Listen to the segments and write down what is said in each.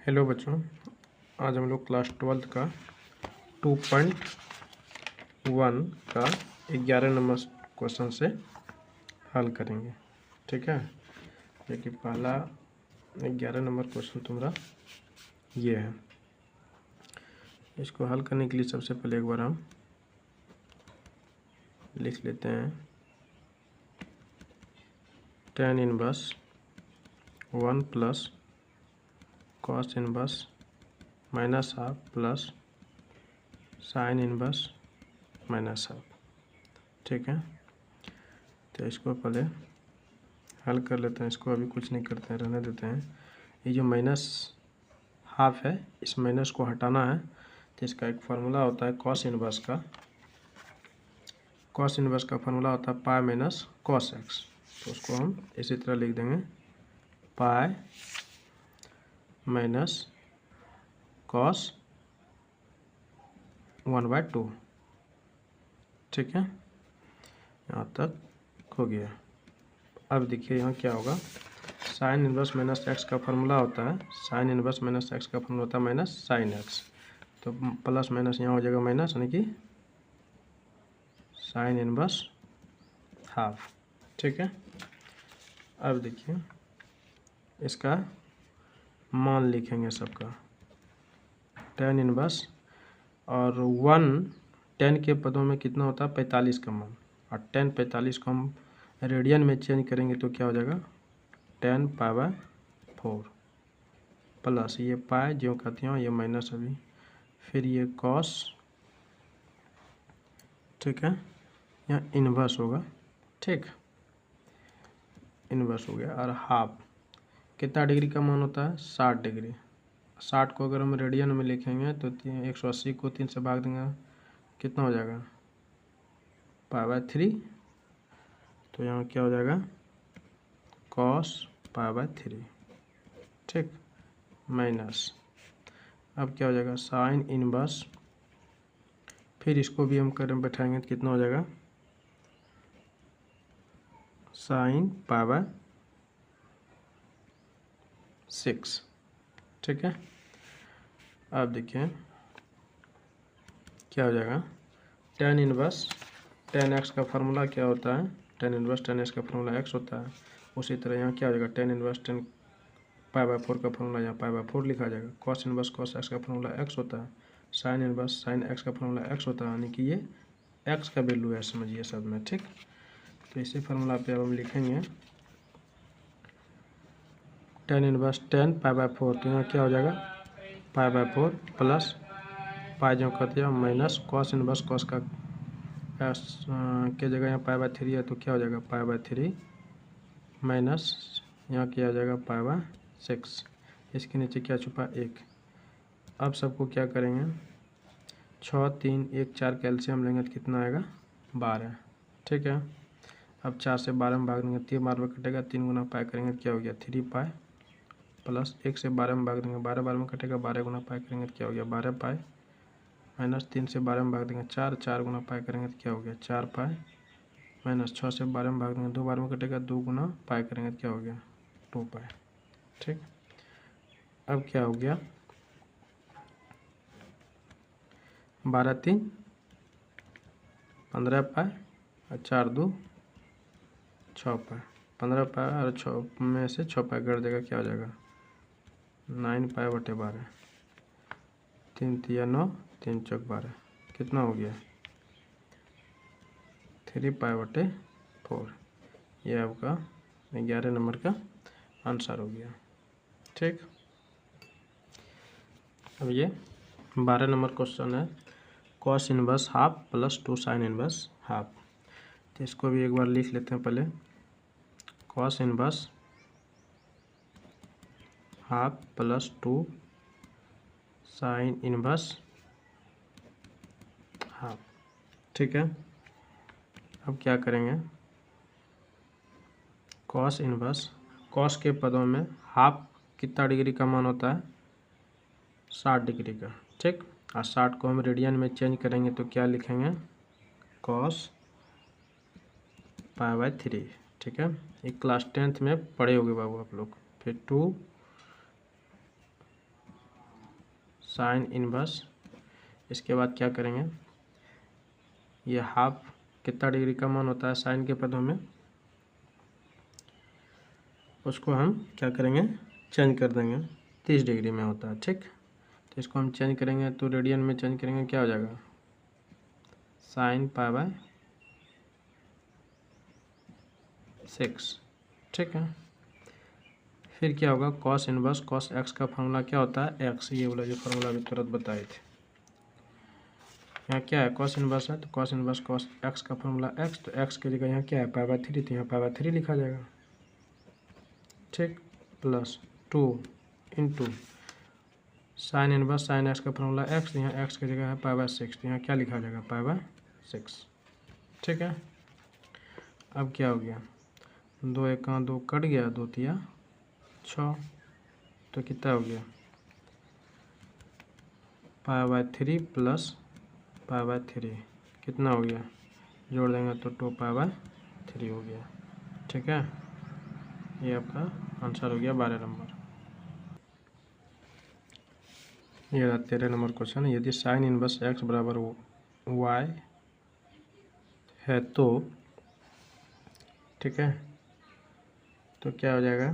Hello बच्चों, आज हम लोग क्लास 12 का 2.1 का 11 नंबर क्वेश्चन से हल करेंगे। ठीक है, देखिए पहला 11 नंबर क्वेश्चन तुम्हारा ये है। इसको हल करने के लिए सबसे पहले एक बार हम लिख लेते हैं tan inverse 1 plus cos inverse minus half plus sine inverse minus half. ठीक है, तो इसको पहले हल कर लेते हैं। इसको अभी कुछ नहीं करते हैं, रहने देते हैं। ये जो माइनस हाफ है, इस माइनस को हटाना है, तो इसका एक फार्मूला होता है कॉस इनवर्स का। कॉस इनवर्स का फार्मूला होता है पाई माइनस कॉस एक्स। तो उसको हम इसी तरह लिख देंगे पाई माइनस कॉस 1/2। ठीक है, यहाँ तक हो गया। अब देखिए यहाँ क्या होगा, साइन इनवर्स माइनस एक्स का फार्मूला होता है, साइन इनवर्स माइनस एक्स का फार्मूला होता है माइनस साइन एक्स। तो प्लस माइनस यहाँ हो जाएगा माइनस, यानी कि साइन इनवर्स हाफ। ठीक है, अब देखिए इसका मान लिखेंगे सबका। tan इनवर्स और 1 10 के पदों में कितना होता है 45 का मान, और 10 45 को हम रेडियन में चेंज करेंगे तो क्या हो जाएगा 10π/4 प्लस ये पाई जो कहते हैं ये माइनस अभी, फिर ये कॉस। ठीक है, यहाँ इन्वर्स होगा। ठीक, इन्वर्स हो गया। और हाफ कितना डिग्री का मान होता है 60 डिग्री। 60 को अगर हम रेडियन में लिखेंगे तो 180 को 3 से भाग देंगे, कितना हो जाएगा π/3। तो यहाँ क्या हो जाएगा cos π/3। ठीक, माइनस अब क्या हो जाएगा साइन इनवर्स, फिर इसको भी हम करें बैठाएंगे तो कितना हो जाएगा साइन π/6। ठीक है, अब देखिए क्या हो जाएगा tan इनवर्स tan x का फार्मूला क्या होता है, tan इनवर्स tan x का फार्मूला x होता है। उसी तरह यहाँ क्या हो जाएगा tan इनवर्स tan π/4 का फार्मूला यहाँ π/4 लिखा जाएगा। cos इनवर्स cos x का फार्मूला x होता है, साइन इनवर्स साइन x का फार्मूला x होता है, यानी कि ये x का वैल्यू है, समझिए सब में। ठीक, तो इसी फार्मूला पे अब हम लिखेंगे tan इनवर्स tan π/4। तो यहाँ क्या हो जाएगा π/4 प्लस पाई जो कहते हैं माइनस कॉस इनवर्स कॉस का के जगह यहाँ π/3 है, तो क्या हो जाएगा π/3 माइनस यहाँ क्या हो जाएगा π/6। इसके नीचे क्या छुपा 1। अब सबको क्या करेंगे 6 3 1 4 कैल्शियम लेंगे तो कितना आएगा 12। ठीक है, अब 4 से 12 में भाग देंगे 3 बार में कटेगा, 3 गुना पाई करेंगे तो क्या हो गया 3 पाई, प्लस 1 से 12 में भाग देंगे 12 बार में कटेगा, 12 गुना पाई करेंगे तो क्या हो गया 12 पाई, माइनस 3 से 12 में भाग देंगे 4, 4 गुना पाई करेंगे तो क्या हो गया 4 पाई, माइनस 6 से 12 में भाग देंगे 2 बार में कटेगा, 2 गुना पाई करेंगे तो क्या हो गया 2 पाई। ठीक, अब क्या हो गया 12 3 15 पाई और 4 2 6 पाई, 15 पाई और 6 में से 6 पाई कट देगा, क्या हो जाएगा 9 पाई/12, 3 3 9 3 चौक 12, कितना हो गया 3 पाई/4। ये आपका 11 नंबर का आंसर हो गया। ठीक, अब ये 12 नंबर क्वेश्चन है cos inverse half plus 2 sine inverse half. तो इसको भी एक बार लिख लेते हैं पहले, cos inverse half plus 2 sine inverse half. ठीक है, अब क्या करेंगे कॉस इनवर्स, कॉस के पदों में हाफ कितना डिग्री का मान होता है 60 डिग्री का। ठीक, और 60 को हम रेडियन में चेंज करेंगे तो क्या लिखेंगे कॉस π/3। ठीक है, एक क्लास 10th में पढ़े होंगे बाबू आप लोग। फिर 2 साइन इनवर्स, इसके बाद क्या करेंगे, ये हाफ कितना डिग्री का मान होता है साइन के पदों में, उसको हम क्या करेंगे, चेंज कर देंगे, 30 डिग्री में होता है। ठीक, तो इसको हम चेंज करेंगे तो रेडियन में चेंज करेंगे, क्या हो जाएगा, साइन पाई बाय 6। ठीक है, फिर क्या होगा, कॉस इनवर्स, कॉस एक्स का फॉर्मूला क्या होता है, एक्स, ये वाला जो फॉर्मूला अभी तुरंत बताए थे। यहाँ क्या है, कॉस इनवर्स है, तो कॉस इनवर्स कॉस एक्स का फॉर्मूला एक्स, तो एक्स की जगह यहाँ क्या है, पाई बाय 3, तो यहाँ पाई बाय 3 लिखा जाएगा। ठीक, plus 2 into sine inverse sine x का फॉर्मूला एक्स, यहाँ एक्स की जगह है पाई बाय 6, तो यहाँ क्या लिखा जाएगा, पाई बाय 6। ठीक है, अब क्या हो गया, 2 एक 2 कट गया, 2 तिया 6, तो कितना हो गया, pi by 3 plus pi by 3 कितना हो गया, जोड़ देंगे तो 2 पाई बाय 3 हो गया। ठीक है, ये आपका आंसर हो गया 12 नंबर। ये रहा 13 नंबर क्वेश्चन, यदि साइन इनवर्स एक्स बराबर वाई है तो, ठीक है, तो क्या हो जाएगा,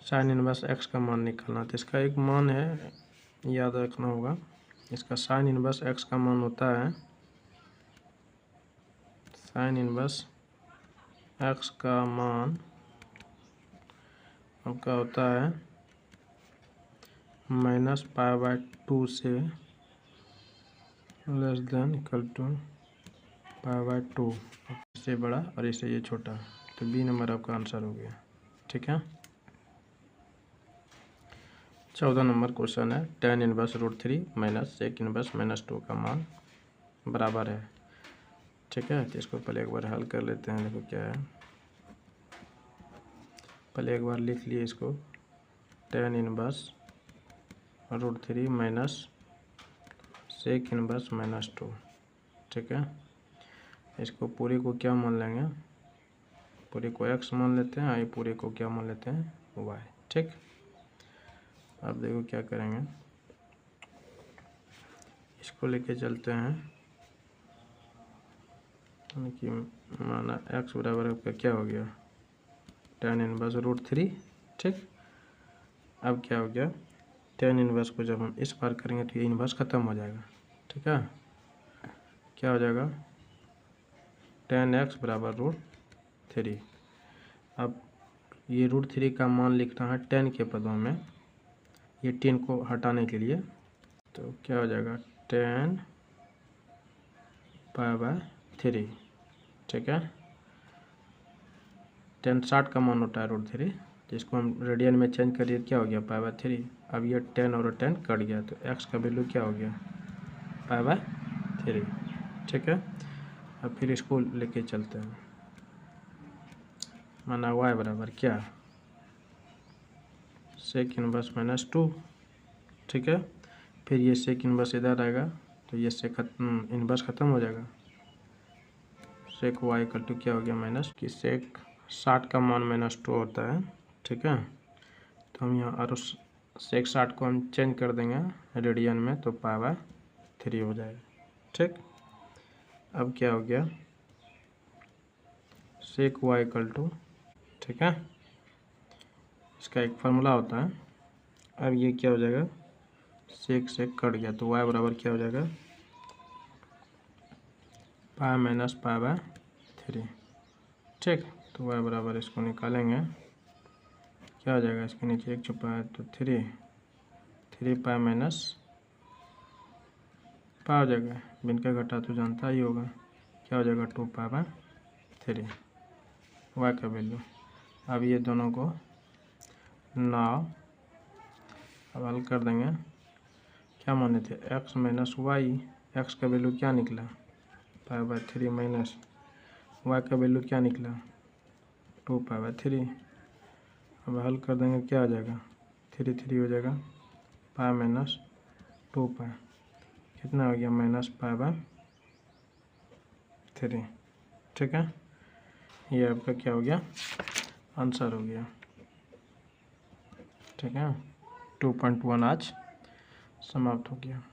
साइन इनवर्स एक्स का मान निकालना, तो इसका एक मान है, याद रखना होगा, इसका साइन इनवर्स एक्स का मान होता है, साइन इनवर्स एक्स का मान आपका होता है माइनस पाई बाय 2 से less than equal to pi by 2, इससे बड़ा और इससे ये छोटा, तो बी नंबर आपका आंसर हो गया। ठीक है, 14 नंबर क्वेश्चन है, tan inverse √3 minus sec inverse -2 का मान बराबर है। ठीक है, तो इसको पहले एक बार हल कर लेते हैं, देखो क्या है, पहले एक बार लिख लिए इसको, tan inverse √3 minus sec inverse -2। ठीक है, इसको पूरे को क्या मान लेंगे, पूरे को x मान लेते हैं, ये पूरे को क्या मान लेते हैं, y। ठीक, अब देखो क्या करेंगे, इसको लेके चलते हैं कि माना x बराबर आपका क्या हो गया, tan इनवर्स √3। ठीक, अब क्या हो गया, tan इनवर्स को जब हम इस पार करेंगे तो ये इनवर्स ख़त्म हो जाएगा। ठीक है, क्या हो जाएगा, tan x बराबर √3। अब ये √3 का मान लिखना है tan के पदों में, ये 10 को हटाने के लिए, तो क्या हो जाएगा, tan पाई बाय 3। ठीक है, tan 60 का मान होता है √3, तो इसको हम रेडियन में चेंज करिए, क्या हो गया, पाई बाय 3। अब ये 10 और 10 कट गया, तो x का वैल्यू क्या हो गया, पाई बाय 3। ठीक है, अब फिर इसको लेके चलते हैं, माना y बराबर क्या, सेक इनवर्स -2। ठीक है, फिर ये सेक इनवर्स इधर आएगा, तो ये सेक इनवर्स ख़त्म हो जाएगा, सेक y इक्वल टू क्या हो गया, माइनस कि सेक 60 का मान -2 होता है। ठीक है, तो हम यहाँ और सेक 60 को हम चेंज कर देंगे रेडियन में, तो पाई बाय 3 हो जाएगा। ठीक, अब क्या हो गया, सेक y इक्वल टू, ठीक है, इसका एक फार्मूला होता है, अब ये क्या हो जाएगा, सेक से कट गया, तो y बराबर क्या हो जाएगा, पाई माइनस पाई बाय 3। ठीक, तो y बराबर इसको निकालेंगे, क्या हो जाएगा, इसके नीचे 1 छुपा है, तो 3 पाई माइनस पाई हो जाएगा, बिन का घटा तो जानता ही होगा, क्या हो जाएगा, 2 पाई बाय 3 y का वैल्यू। अब ये दोनों को नाव अब हल कर देंगे, क्या माने थे, x माइनस वाई, एक्स का वैल्यू क्या निकला, पाई बाय 3 माइनस y का वैल्यू क्या निकला, 2 पाई बाय 3। अब हल कर देंगे, क्या आ जाएगा, 3 हो जाएगा, पाई माइनस 2 पाई, कितना हो गया, माइनस पाई बाय 3। ठीक है, ये आपका क्या हो गया, आंसर हो गया। ठीक है, 2.1 आज समाप्त हो गया।